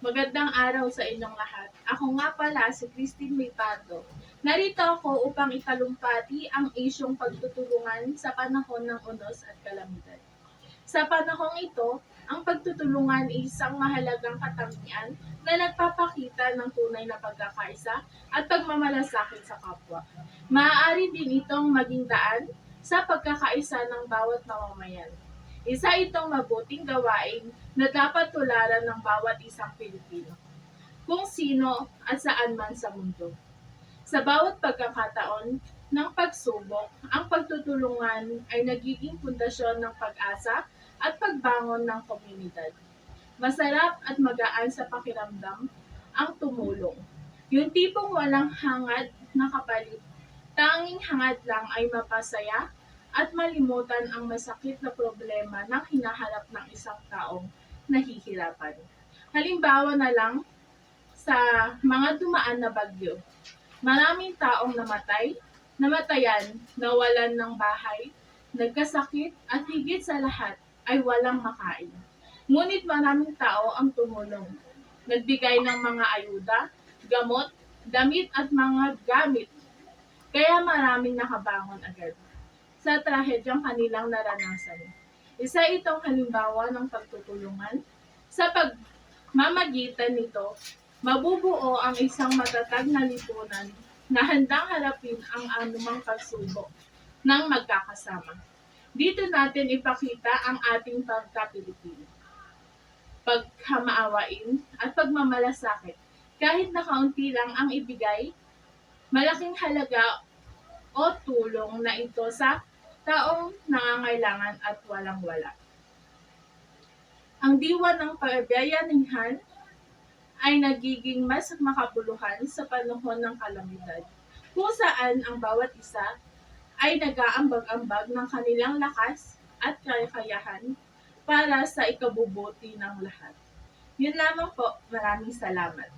Magandang araw sa inyong lahat. Ako nga pala si Christine Maypardo. Narito ako upang italumpati ang isyong pagtutulungan sa panahon ng unos at kalamidad. Sa panahong ito, ang pagtutulungan ay isang mahalagang katangian na nagpapakita ng tunay na pagkakaisa at pagmamalasakit sa kapwa. Maaari din itong maging daan sa pagkakaisa ng bawat mamamayan. Isa itong mabuting gawain na dapat tularan ng bawat isang Pilipino, kung sino at saan man sa mundo. Sa bawat pagkakataon ng pagsubok, ang pagtutulungan ay nagiging pundasyon ng pag-asa at pagbangon ng komunidad. Masarap at magaan sa pakiramdam ang tumulong. Yung tipong walang hangad na kapalit, tanging hangad lang ay mapasaya at malimutan ang masakit na problema na hinaharap ng isang taong nahihirapan. Halimbawa na lang sa mga dumaan na bagyo. Maraming taong namatayan, nawalan ng bahay, nagkasakit at higit sa lahat ay walang makain. Ngunit maraming tao ang tumulong. Nagbigay ng mga ayuda, gamot, damit at mga gamit. Kaya maraming nakabangon agad sa trahedyang kanilang naranasan. Isa itong halimbawa ng pagtutulungan. Sa pagmamagitan nito, mabubuo ang isang matatag na lipunan na handang harapin ang anumang pagsubok ng magkakasama. Dito natin ipakita ang ating pagka-Pilipino, pagkamaawain at pagmamalasakit. Kahit na kaunti lang ang ibigay, malaking halaga o tulong na ito sa taong nangangailangan at walang-wala. Ang diwa ng pagbayanihan ay nagiging mas makabuluhan sa panahon ng kalamidad, kung saan ang bawat isa ay nag-aambag-ambag ng kanilang lakas at kakayahan para sa ikabubuti ng lahat. Yun lamang po, maraming salamat.